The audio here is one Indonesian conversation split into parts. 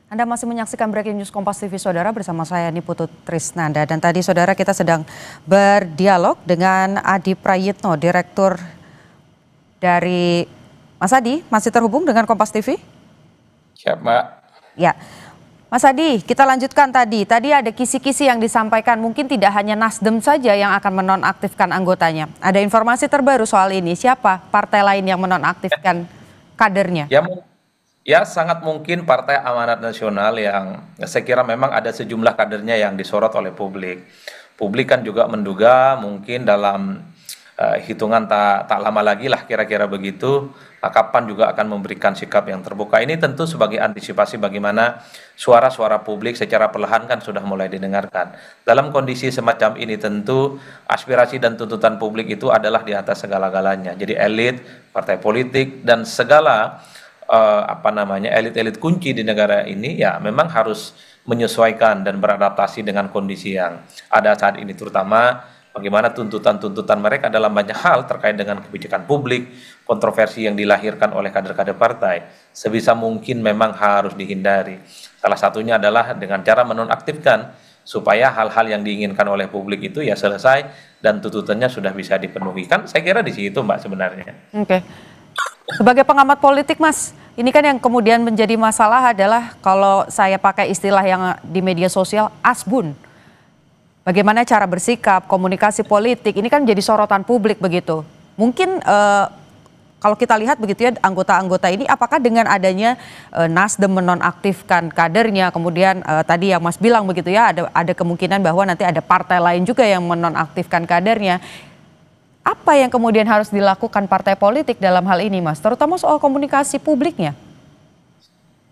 Anda masih menyaksikan Breaking News Kompas TV, Saudara, bersama saya Niputu Trisnanda. Dan tadi, Saudara, kita sedang berdialog dengan Adi Prayitno, Direktur dari Mas Adi. Masih terhubung dengan Kompas TV? Siap, Mbak. Ya, Mas Adi, kita lanjutkan tadi. Tadi ada kisi-kisi yang disampaikan, mungkin tidak hanya Nasdem saja yang akan menonaktifkan anggotanya. Ada informasi terbaru soal ini, siapa partai lain yang menonaktifkan kadernya? Ya, sangat mungkin Partai Amanat Nasional yang saya kira memang ada sejumlah kadernya yang disorot oleh publik. Publik kan juga menduga mungkin dalam hitungan tak lama lagi lah kira-kira begitu, kapan juga akan memberikan sikap yang terbuka. Ini tentu sebagai antisipasi bagaimana suara-suara publik secara perlahan kan sudah mulai didengarkan. Dalam kondisi semacam ini tentu aspirasi dan tuntutan publik itu adalah di atas segala-galanya. Jadi elit, partai politik, dan segala elit-elit kunci di negara ini ya memang harus menyesuaikan dan beradaptasi dengan kondisi yang ada saat ini, terutama bagaimana tuntutan-tuntutan mereka dalam banyak hal terkait dengan kebijakan publik, kontroversi yang dilahirkan oleh kader-kader partai sebisa mungkin memang harus dihindari. Salah satunya adalah dengan cara menonaktifkan supaya hal-hal yang diinginkan oleh publik itu ya selesai dan tuntutannya sudah bisa dipenuhi. Kan saya kira di situ, Mbak, sebenarnya. Oke. Sebagai pengamat politik, Mas, ini kan yang kemudian menjadi masalah adalah kalau saya pakai istilah yang di media sosial, asbun. Bagaimana cara bersikap, komunikasi politik, ini kan jadi sorotan publik begitu. Mungkin kalau kita lihat begitu ya, anggota-anggota ini apakah dengan adanya Nasdem menonaktifkan kadernya, kemudian tadi yang Mas bilang begitu ya, ada kemungkinan bahwa nanti ada partai lain juga yang menonaktifkan kadernya. Apa yang kemudian harus dilakukan partai politik dalam hal ini, Mas? Terutama soal komunikasi publiknya.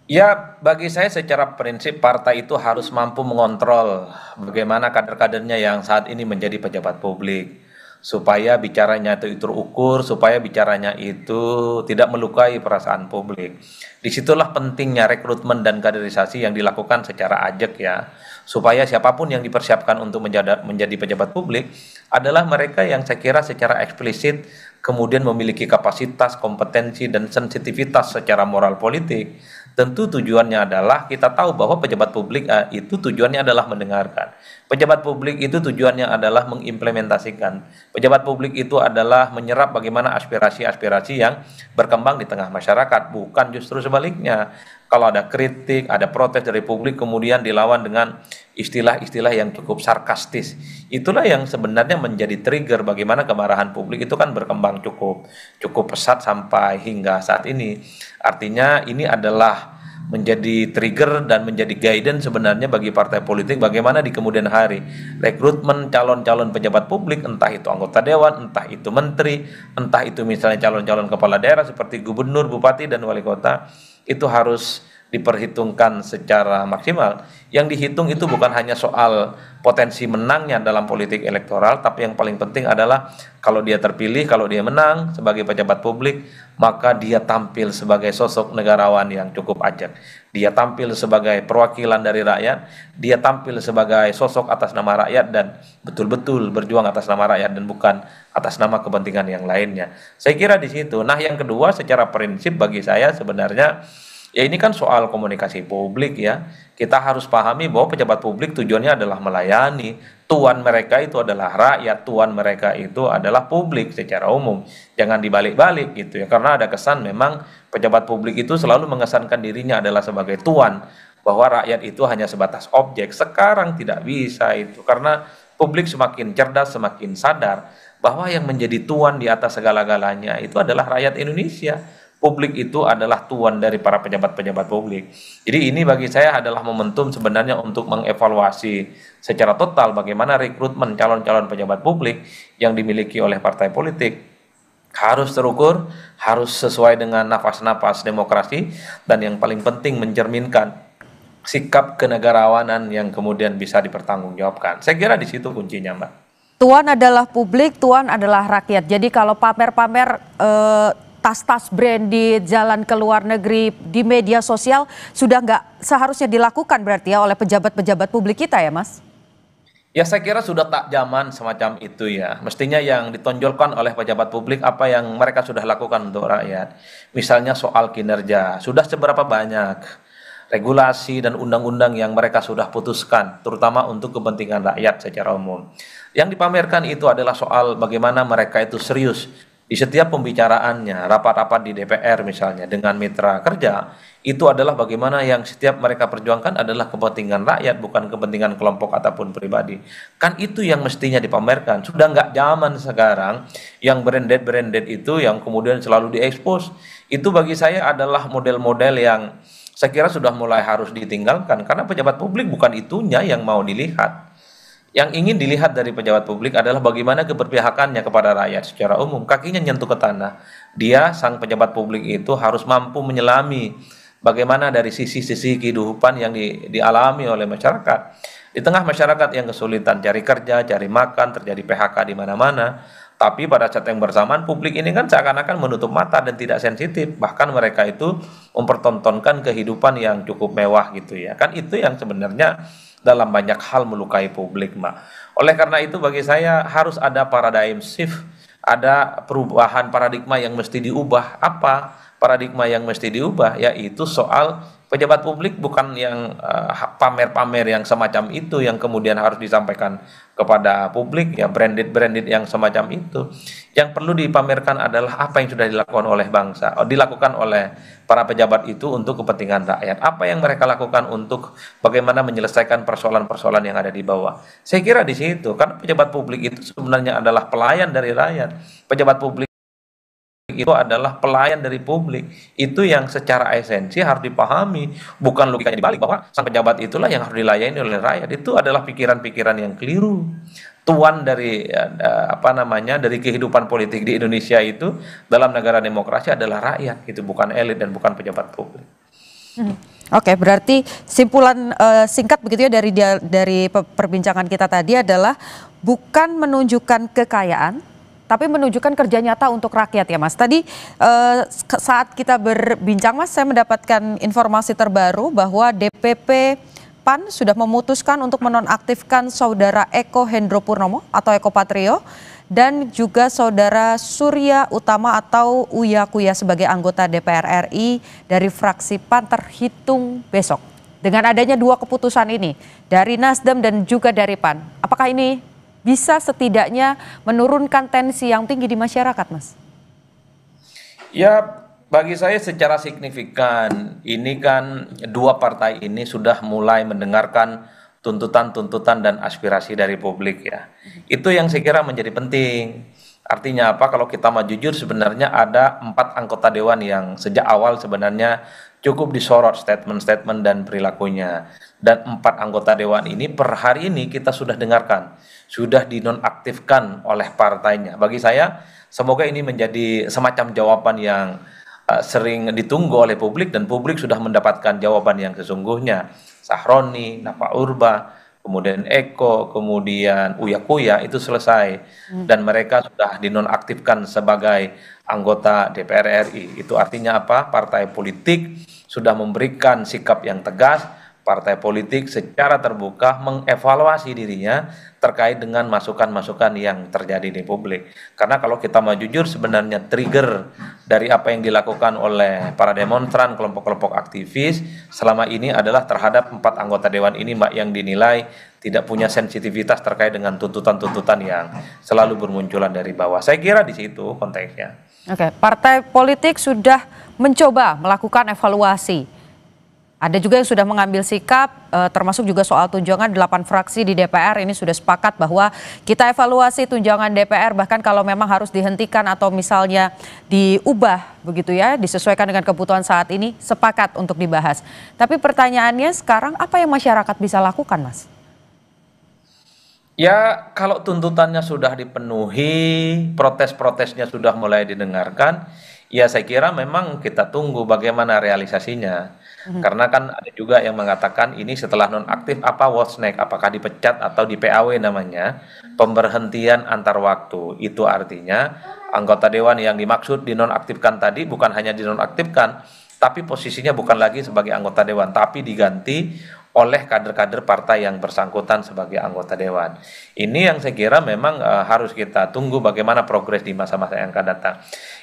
Ya, bagi saya secara prinsip partai itu harus mampu mengontrol bagaimana kader-kadernya yang saat ini menjadi pejabat publik. Supaya bicaranya itu terukur, supaya bicaranya itu tidak melukai perasaan publik. Disitulah pentingnya rekrutmen dan kaderisasi yang dilakukan secara ajak ya. Supaya siapapun yang dipersiapkan untuk menjadi pejabat publik adalah mereka yang saya kira secara eksplisit kemudian memiliki kapasitas, kompetensi, dan sensitivitas secara moral politik. Tentu tujuannya adalah kita tahu bahwa pejabat publik itu tujuannya adalah mendengarkan. Pejabat publik itu tujuannya adalah mengimplementasikan. Pejabat publik itu adalah menyerap bagaimana aspirasi-aspirasi yang berkembang di tengah masyarakat, bukan justru sebaliknya. Kalau ada kritik, ada protes dari publik kemudian dilawan dengan istilah-istilah yang cukup sarkastis. Itulah yang sebenarnya menjadi trigger bagaimana kemarahan publik itu kan berkembang cukup pesat sampai hingga saat ini. Artinya ini adalah menjadi trigger dan menjadi guidance sebenarnya bagi partai politik bagaimana di kemudian hari rekrutmen calon-calon pejabat publik, entah itu anggota dewan, entah itu menteri, entah itu misalnya calon-calon kepala daerah seperti gubernur, bupati, dan wali kota, itu harus diperhitungkan secara maksimal. Yang dihitung itu bukan hanya soal potensi menangnya dalam politik elektoral, tapi yang paling penting adalah kalau dia terpilih, kalau dia menang sebagai pejabat publik, maka dia tampil sebagai sosok negarawan yang cukup ajak. Dia tampil sebagai perwakilan dari rakyat, dia tampil sebagai sosok atas nama rakyat dan betul-betul berjuang atas nama rakyat dan bukan atas nama kepentingan yang lainnya. Saya kira di situ. Nah, yang kedua secara prinsip bagi saya sebenarnya ya ini kan soal komunikasi publik ya. Kita harus pahami bahwa pejabat publik tujuannya adalah melayani. Tuan mereka itu adalah rakyat, tuan mereka itu adalah publik secara umum. Jangan dibalik-balik gitu ya. Karena ada kesan memang pejabat publik itu selalu mengesankan dirinya adalah sebagai tuan. Bahwa rakyat itu hanya sebatas objek. Sekarang tidak bisa itu. Karena publik semakin cerdas, semakin sadar bahwa yang menjadi tuan di atas segala-galanya itu adalah rakyat Indonesia. Publik itu adalah tuan dari para pejabat-pejabat publik. Jadi ini bagi saya adalah momentum sebenarnya untuk mengevaluasi secara total bagaimana rekrutmen calon-calon pejabat publik yang dimiliki oleh partai politik. Harus terukur, harus sesuai dengan nafas-nafas demokrasi, dan yang paling penting mencerminkan sikap kenegarawanan yang kemudian bisa dipertanggungjawabkan. Saya kira di situ kuncinya, Mbak. Tuan adalah publik, tuan adalah rakyat. Jadi kalau pamer-pamer tas-tas branded, jalan ke luar negeri, di media sosial sudah nggak seharusnya dilakukan berarti ya oleh pejabat-pejabat publik kita ya, Mas? Ya saya kira sudah tak zaman semacam itu ya. Mestinya yang ditonjolkan oleh pejabat publik apa yang mereka sudah lakukan untuk rakyat. Misalnya soal kinerja, sudah seberapa banyak regulasi dan undang-undang yang mereka sudah putuskan, terutama untuk kepentingan rakyat secara umum. Yang dipamerkan itu adalah soal bagaimana mereka itu serius di setiap pembicaraannya, rapat-rapat di DPR misalnya dengan mitra kerja, itu adalah bagaimana yang setiap mereka perjuangkan adalah kepentingan rakyat, bukan kepentingan kelompok ataupun pribadi. Kan itu yang mestinya dipamerkan. Sudah nggak zaman sekarang yang branded-branded itu yang kemudian selalu diekspos. Itu bagi saya adalah model-model yang saya kira sudah mulai harus ditinggalkan karena pejabat publik bukan itunya yang mau dilihat. Yang ingin dilihat dari pejabat publik adalah bagaimana keberpihakannya kepada rakyat secara umum. Kakinya nyentuh ke tanah. Dia, sang pejabat publik itu harus mampu menyelami bagaimana dari sisi-sisi kehidupan yang dialami oleh masyarakat. Di tengah masyarakat yang kesulitan cari kerja, cari makan, terjadi PHK di mana-mana. Tapi pada saat yang bersamaan publik ini kan seakan-akan menutup mata dan tidak sensitif. Bahkan mereka itu mempertontonkan kehidupan yang cukup mewah gitu ya. Kan itu yang sebenarnya dalam banyak hal melukai publik, Mbak. Oleh karena itu bagi saya harus ada paradigm shift, ada perubahan paradigma yang mesti diubah. Apa paradigma yang mesti diubah? Yaitu soal pejabat publik bukan yang pamer-pamer yang semacam itu yang kemudian harus disampaikan kepada publik, ya branded-branded yang semacam itu. Yang perlu dipamerkan adalah apa yang sudah dilakukan oleh bangsa, dilakukan oleh para pejabat itu untuk kepentingan rakyat. Apa yang mereka lakukan untuk bagaimana menyelesaikan persoalan-persoalan yang ada di bawah. Saya kira di situ, karena pejabat publik itu sebenarnya adalah pelayan dari rakyat. Pejabat publik itu adalah pelayan dari publik. Itu yang secara esensi harus dipahami, bukan logikanya dibalik bahwa sang pejabat itulah yang harus dilayani oleh rakyat. Itu adalah pikiran-pikiran yang keliru. Tuan dari dari kehidupan politik di Indonesia itu dalam negara demokrasi adalah rakyat, itu bukan elit dan bukan pejabat publik. Oke, berarti simpulan singkat begitu ya dari perbincangan kita tadi adalah bukan menunjukkan kekayaan, tapi menunjukkan kerja nyata untuk rakyat ya Mas. Tadi saat kita berbincang Mas, saya mendapatkan informasi terbaru bahwa DPP PAN sudah memutuskan untuk menonaktifkan saudara Eko Hendro Purnomo atau Eko Patrio dan juga saudara Surya Utama atau Uya Kuya sebagai anggota DPR RI dari fraksi PAN terhitung besok. Dengan adanya dua keputusan ini dari Nasdem dan juga dari PAN, apakah ini bisa setidaknya menurunkan tensi yang tinggi di masyarakat, Mas? Ya, bagi saya secara signifikan, ini kan dua partai ini sudah mulai mendengarkan tuntutan-tuntutan dan aspirasi dari publik ya. Itu yang saya kira menjadi penting. Artinya apa? Kalau kita mau jujur sebenarnya ada 4 anggota dewan yang sejak awal sebenarnya cukup disorot statement-statement dan perilakunya. Dan 4 anggota dewan ini per hari ini kita sudah dengarkan, sudah dinonaktifkan oleh partainya. Bagi saya semoga ini menjadi semacam jawaban yang sering ditunggu oleh publik dan publik sudah mendapatkan jawaban yang sesungguhnya. Sahroni, Nafa Urba, kemudian Eko, kemudian Uya Kuya itu selesai dan mereka sudah dinonaktifkan sebagai anggota DPR RI. Itu artinya apa? Partai politik sudah memberikan sikap yang tegas. Partai politik secara terbuka mengevaluasi dirinya terkait dengan masukan-masukan yang terjadi di publik. Karena kalau kita mau jujur sebenarnya trigger dari apa yang dilakukan oleh para demonstran, kelompok-kelompok aktivis selama ini adalah terhadap 4 anggota dewan ini Mbak yang dinilai tidak punya sensitivitas terkait dengan tuntutan-tuntutan yang selalu bermunculan dari bawah. Saya kira di situ konteksnya. Oke, partai politik sudah mencoba melakukan evaluasi. Ada juga yang sudah mengambil sikap, termasuk juga soal tunjangan 8 fraksi di DPR ini sudah sepakat bahwa kita evaluasi tunjangan DPR bahkan kalau memang harus dihentikan atau misalnya diubah begitu ya, disesuaikan dengan kebutuhan saat ini, sepakat untuk dibahas. Tapi pertanyaannya sekarang apa yang masyarakat bisa lakukan, Mas? Ya, kalau tuntutannya sudah dipenuhi, protes-protesnya sudah mulai didengarkan, ya saya kira memang kita tunggu bagaimana realisasinya. Karena kan ada juga yang mengatakan ini setelah nonaktif apa what's next, apakah dipecat atau di PAW namanya, pemberhentian antar waktu. Itu artinya anggota dewan yang dimaksud dinonaktifkan tadi bukan hanya dinonaktifkan, tapi posisinya bukan lagi sebagai anggota dewan, tapi diganti oleh kader-kader partai yang bersangkutan sebagai anggota dewan. Ini yang saya kira memang harus kita tunggu bagaimana progres di masa-masa yang akan datang.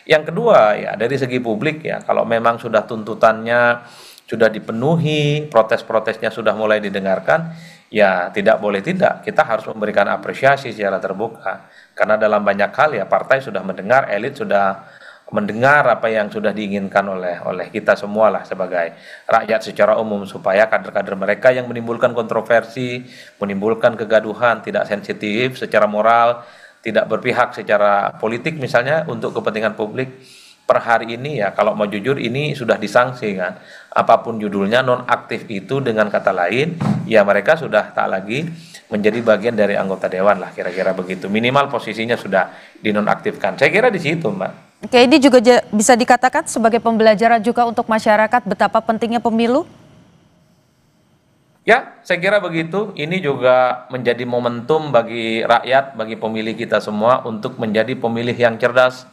Yang kedua ya dari segi publik ya, kalau memang sudah tuntutannya sudah dipenuhi, protes-protesnya sudah mulai didengarkan, ya tidak boleh tidak, kita harus memberikan apresiasi secara terbuka. Karena dalam banyak hal ya partai sudah mendengar, elit sudah mendengar apa yang sudah diinginkan oleh kita semua lah sebagai rakyat secara umum, supaya kader-kader mereka yang menimbulkan kontroversi, menimbulkan kegaduhan, tidak sensitif secara moral, tidak berpihak secara politik misalnya untuk kepentingan publik, per hari ini ya kalau mau jujur ini sudah disanksi kan. Apapun judulnya, nonaktif itu dengan kata lain ya mereka sudah tak lagi menjadi bagian dari anggota dewan lah, kira-kira begitu. Minimal posisinya sudah dinonaktifkan. Saya kira di situ, Mbak. Oke, ini juga bisa dikatakan sebagai pembelajaran juga untuk masyarakat betapa pentingnya pemilu? Ya, saya kira begitu. Ini juga menjadi momentum bagi rakyat, bagi pemilih kita semua untuk menjadi pemilih yang cerdas.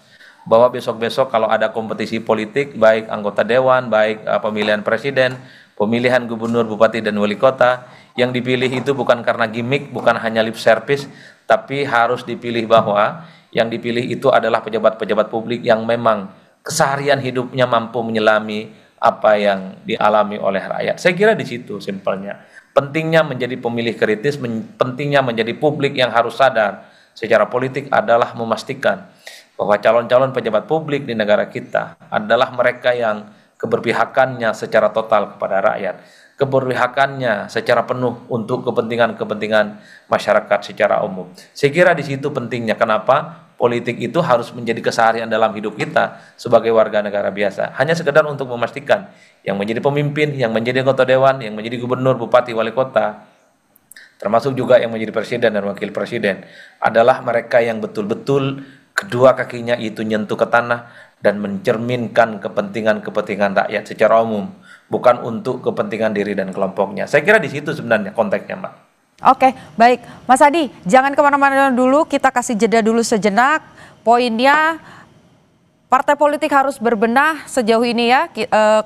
Bahwa besok-besok kalau ada kompetisi politik, baik anggota dewan, baik pemilihan presiden, pemilihan gubernur, bupati, dan wali kota, yang dipilih itu bukan karena gimmick, bukan hanya lip service, tapi harus dipilih bahwa yang dipilih itu adalah pejabat-pejabat publik yang memang keseharian hidupnya mampu menyelami apa yang dialami oleh rakyat. Saya kira di situ simpelnya. Pentingnya menjadi pemilih kritis, pentingnya menjadi publik yang harus sadar secara politik adalah memastikan bahwa calon-calon pejabat publik di negara kita adalah mereka yang keberpihakannya secara total kepada rakyat, keberpihakannya secara penuh untuk kepentingan-kepentingan masyarakat secara umum. Saya kira di situ pentingnya kenapa politik itu harus menjadi keseharian dalam hidup kita sebagai warga negara biasa. Hanya sekedar untuk memastikan yang menjadi pemimpin, yang menjadi anggota dewan, yang menjadi gubernur, bupati, wali kota, termasuk juga yang menjadi presiden dan wakil presiden, adalah mereka yang betul-betul kedua kakinya itu nyentuh ke tanah dan mencerminkan kepentingan-kepentingan rakyat secara umum, bukan untuk kepentingan diri dan kelompoknya. Saya kira di situ sebenarnya konteksnya, Mbak. Oke, baik. Mas Adi, jangan kemana-mana dulu, kita kasih jeda dulu sejenak. Poinnya, partai politik harus berbenah sejauh ini ya,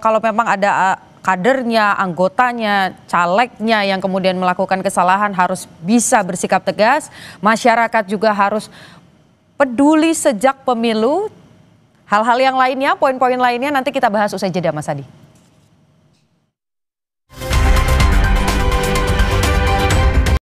kalau memang ada kadernya, anggotanya, calegnya yang kemudian melakukan kesalahan harus bisa bersikap tegas. Masyarakat juga harus peduli sejak pemilu. Hal-hal yang lainnya, poin-poin lainnya nanti kita bahas usai jeda, Mas Adi.